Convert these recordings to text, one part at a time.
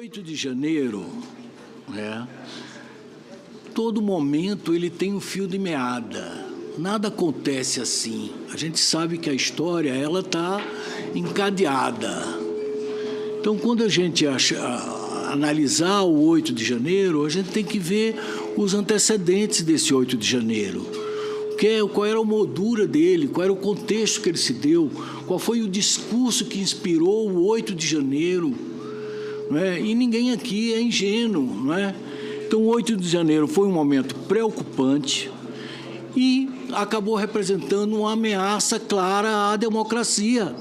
8 de janeiro, todo momento ele tem um fio de meada. Nada acontece assim. A gente sabe que a história ela está encadeada. Então, quando a gente analisar o 8 de janeiro, a gente tem que ver os antecedentes desse 8 de janeiro. Qual era a moldura dele, qual era o contexto que ele se deu, qual foi o discurso que inspirou o 8 de janeiro. Não é? E ninguém aqui é ingênuo. Não é? Então, o 8 de janeiro foi um momento preocupante e acabou representando uma ameaça clara à democracia.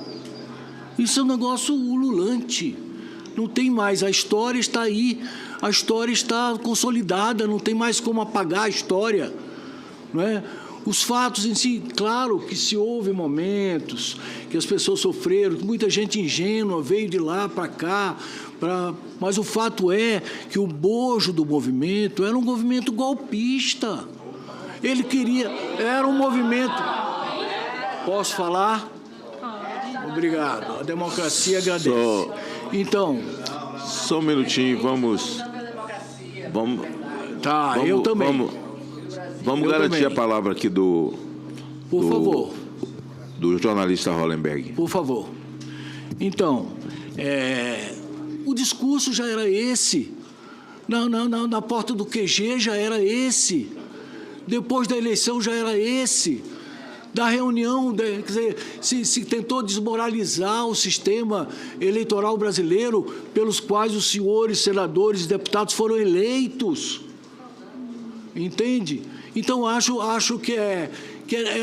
Isso é um negócio ululante. Não tem mais, a história está aí, a história está consolidada, não tem mais como apagar a história. Não é? Os fatos em si, claro que se houve momentos que as pessoas sofreram, muita gente ingênua veio de lá para cá, mas o fato é que o bojo do movimento era um movimento golpista. Ele queria, era um movimento... Posso falar? Obrigado, a democracia agradece. Então... Só um minutinho, vamos... Tá, eu também. Vamos garantir a palavra aqui Por favor. Do jornalista Hollenberg. Por favor. Então, o discurso já era esse. Na porta do QG já era esse. Depois da eleição já era esse. Da reunião, quer dizer, se tentou desmoralizar o sistema eleitoral brasileiro pelos quais os senhores senadores e deputados foram eleitos. Entende? Então, acho que é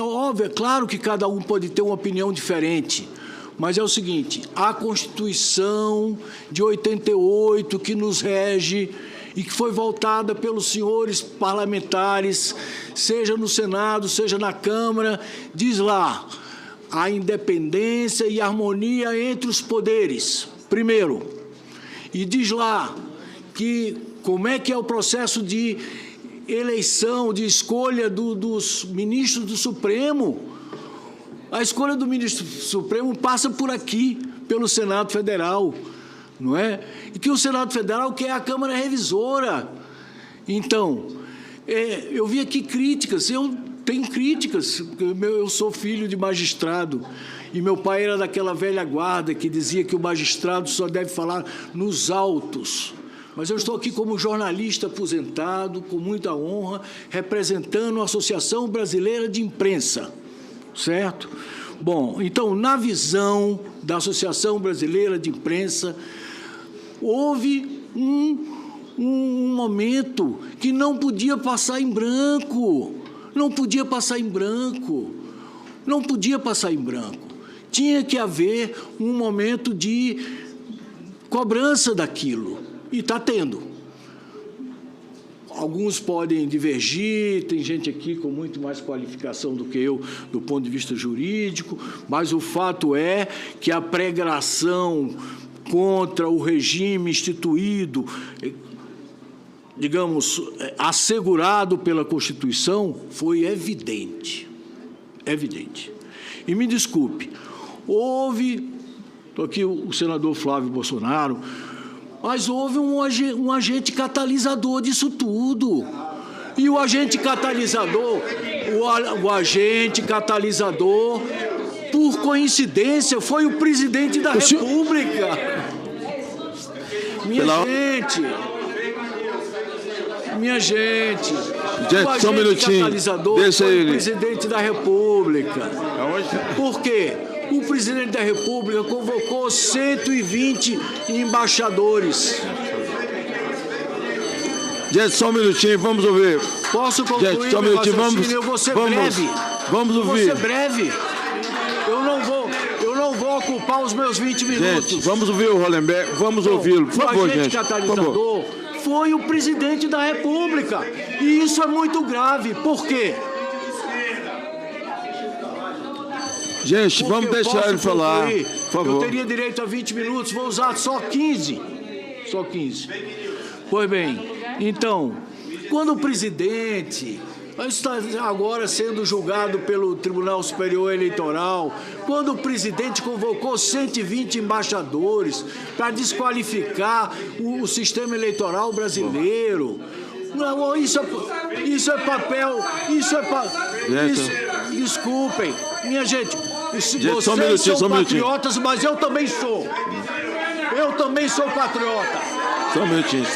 óbvio, é claro que cada um pode ter uma opinião diferente, mas é o seguinte, a Constituição de 88 que nos rege e que foi voltada pelos senhores parlamentares, seja no Senado, seja na Câmara, diz lá, a independência e harmonia entre os poderes, primeiro, e diz lá que como é que é o processo de eleição, de escolha dos ministros do Supremo. A escolha do ministro do Supremo passa por aqui, pelo Senado Federal, não é? E que o Senado Federal quer a Câmara Revisora. Então, eu vi aqui críticas, eu tenho críticas, eu sou filho de magistrado, e meu pai era daquela velha guarda que dizia que o magistrado só deve falar nos autos. Mas eu estou aqui como jornalista aposentado, com muita honra, representando a Associação Brasileira de Imprensa, certo? Bom, então, na visão da Associação Brasileira de Imprensa, houve um momento que não podia passar em branco, não podia passar em branco, não podia passar em branco. Tinha que haver um momento de cobrança daquilo. E está tendo. Alguns podem divergir, tem gente aqui com muito mais qualificação do que eu do ponto de vista jurídico, mas o fato é que a pregação contra o regime instituído, digamos, assegurado pela Constituição, foi evidente. Evidente. E me desculpe, estou aqui o senador Flávio Bolsonaro, mas houve um agente catalisador disso tudo. E o agente catalisador, por coincidência, foi o presidente da República. Minha gente, o só um minutinho. Catalisador foi o presidente da República. Por quê? O presidente da República convocou 120 embaixadores. Gente, só um minutinho, vamos ouvir. Posso concluir? Gente, só um minutinho, eu vou ser breve. Vamos ouvir. Eu vou ser breve. Eu não vou ocupar os meus 20 minutos. Gente, vamos ouvir o Hollenberg, vamos ouvi-lo, por favor, gente. O agente catalisador foi o presidente da República. E isso é muito grave. Por quê? Gente, vamos deixar ele falar, por favor. Eu teria direito a 20 minutos, vou usar só 15. Só 15. Pois bem, então, quando o presidente está agora sendo julgado pelo Tribunal Superior Eleitoral, quando o presidente convocou 120 embaixadores para desqualificar o sistema eleitoral brasileiro. Não, isso é papel, desculpem, minha gente, vocês são patriotas, mas eu também sou. Eu também sou patriota. Só um minutinho.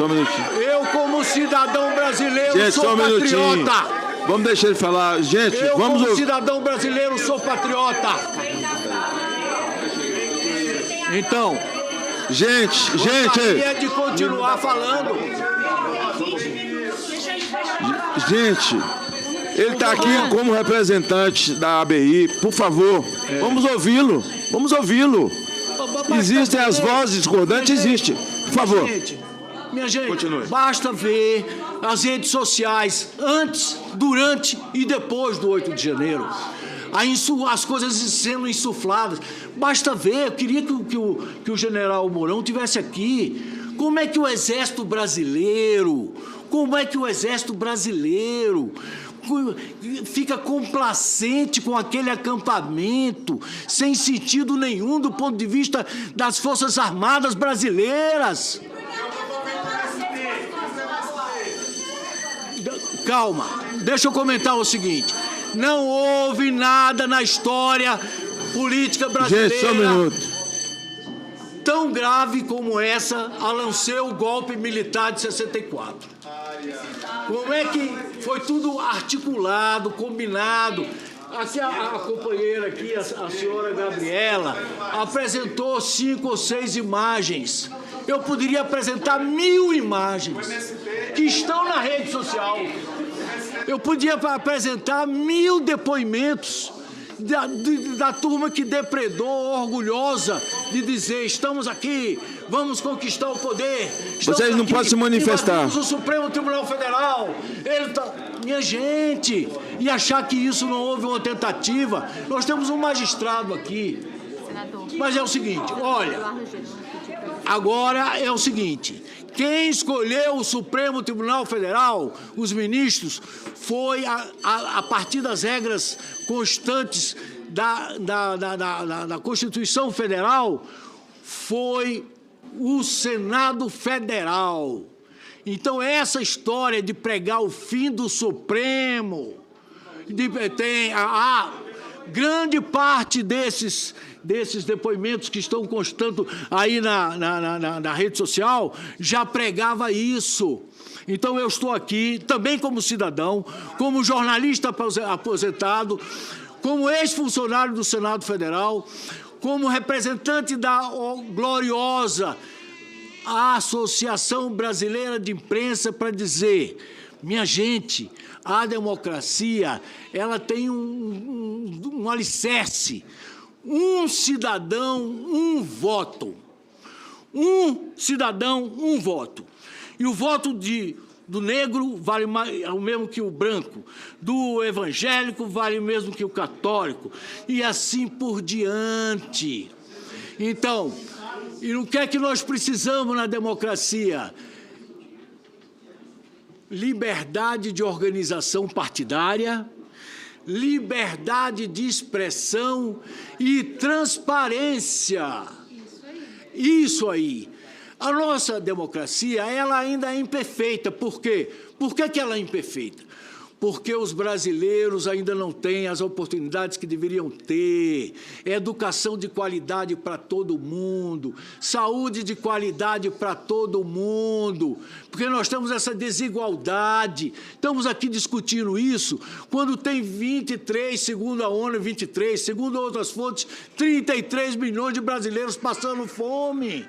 Eu, como cidadão brasileiro, gente, sou patriota. Vamos deixar ele falar. Gente, vamos como cidadão brasileiro, sou patriota. Então, gostaria de continuar falando. Gente, ele está aqui como representante da ABI. Por favor, vamos ouvi-lo. Existem as vozes discordantes, existe. Por favor. Minha gente, continue. Basta ver as redes sociais antes, durante e depois do 8 de janeiro. As coisas sendo insufladas. Basta ver, eu queria que o general Mourão estivesse aqui. Como é que o Exército Brasileiro fica complacente com aquele acampamento, sem sentido nenhum do ponto de vista das Forças Armadas brasileiras? Calma, deixa eu comentar o seguinte. Não houve nada na história política brasileira... Gente, só um minuto. ...tão grave como essa a lançar o golpe militar de 64. Como é que foi tudo articulado, combinado? Aqui a companheira aqui, a senhora Gabriela, apresentou 5 ou 6 imagens. Eu poderia apresentar 1000 imagens que estão na rede social. Eu podia apresentar 1000 depoimentos da turma que depredou, orgulhosa, de dizer, estamos aqui, vamos conquistar o poder. Vocês não podem se manifestar. O Supremo Tribunal Federal, minha gente, e achar que isso não houve uma tentativa. Nós temos um magistrado aqui. Mas é o seguinte, olha, agora é o seguinte, quem escolheu o Supremo Tribunal Federal, os ministros, foi a partir das regras constantes da Constituição Federal, foi o Senado Federal. Então, essa história de pregar o fim do Supremo, grande parte desses depoimentos que estão constando aí na rede social já pregava isso. Então, eu estou aqui também como cidadão, como jornalista aposentado, como ex-funcionário do Senado Federal, como representante da gloriosa Associação Brasileira de Imprensa, para dizer, minha gente, a democracia, ela tem um alicerce. Um cidadão, um voto. Um cidadão, um voto. E o voto do negro vale o mesmo que o branco, do evangélico vale o mesmo que o católico, e assim por diante. Então, e o que é que nós precisamos na democracia? Liberdade de organização partidária, liberdade de expressão e transparência. Isso aí. A nossa democracia, ela ainda é imperfeita. Por quê? Por que ela é imperfeita? Porque os brasileiros ainda não têm as oportunidades que deveriam ter. Educação de qualidade para todo mundo, saúde de qualidade para todo mundo, porque nós temos essa desigualdade. Estamos aqui discutindo isso quando tem 23, segundo a ONU, 23, segundo outras fontes, 33 milhões de brasileiros passando fome.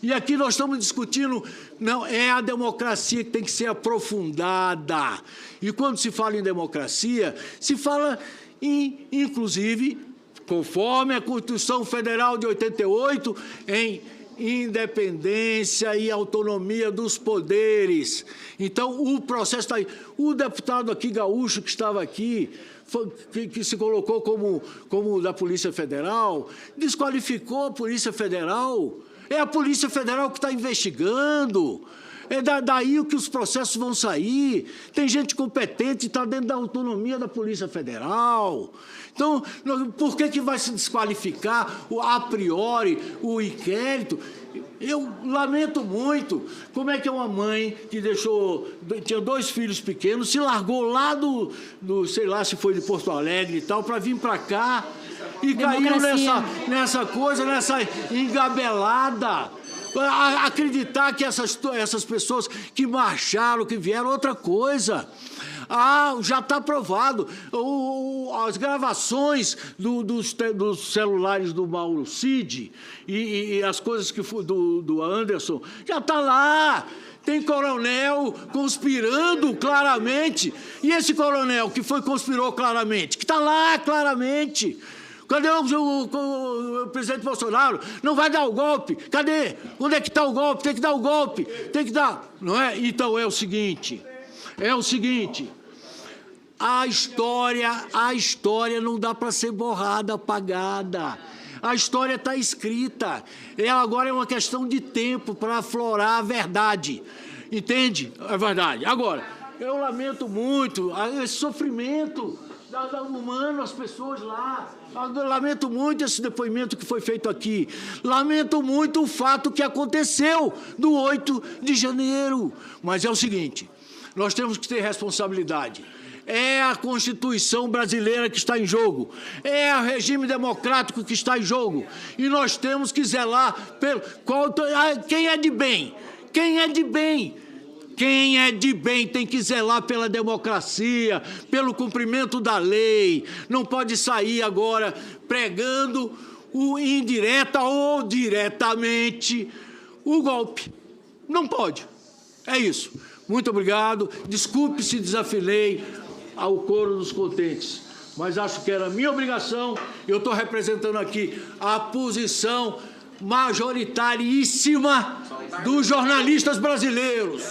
E aqui nós estamos discutindo, não, é a democracia que tem que ser aprofundada. E quando se fala em democracia, se fala, inclusive, conforme a Constituição Federal de 88, em independência e autonomia dos poderes. Então, o processo está aí. O deputado aqui, gaúcho, que estava aqui, que se colocou como da Polícia Federal, desqualificou a Polícia Federal. É a Polícia Federal que está investigando. É daí que os processos vão sair. Tem gente competente, está dentro da autonomia da Polícia Federal. Então, por que vai se desqualificar a priori o inquérito? Eu lamento muito como é que uma mãe que tinha 2 filhos pequenos, se largou lá sei lá se foi de Porto Alegre e tal, para vir para cá e caiu nessa coisa, nessa engabelada. Acreditar que essas pessoas que marcharam, que vieram, outra coisa. Já está provado. As gravações dos celulares do Mauro Cid e as coisas do Anderson, já está lá. Tem coronel conspirando claramente. E esse coronel que conspirou claramente, que está lá claramente. Cadê o presidente Bolsonaro? Não vai dar o golpe. Cadê? Onde é que está o golpe? Tem que dar o golpe. Tem que dar. Não é? Então é o seguinte. A história não dá para ser borrada, apagada. A história está escrita. Ela agora é uma questão de tempo para aflorar a verdade. Entende? É verdade. Agora, eu lamento muito esse sofrimento humano, as pessoas lá. Eu lamento muito esse depoimento que foi feito aqui. Lamento muito o fato que aconteceu no 8 de janeiro. Mas é o seguinte, nós temos que ter responsabilidade. É a Constituição brasileira que está em jogo. É o regime democrático que está em jogo. E nós temos que zelar quem é de bem. Quem é de bem? Quem é de bem tem que zelar pela democracia, pelo cumprimento da lei. Não pode sair agora pregando indireta ou diretamente o golpe. Não pode. É isso. Muito obrigado. Desculpe se desafinei ao coro dos contentes, mas acho que era minha obrigação. Eu estou representando aqui a posição majoritaríssima dos jornalistas brasileiros.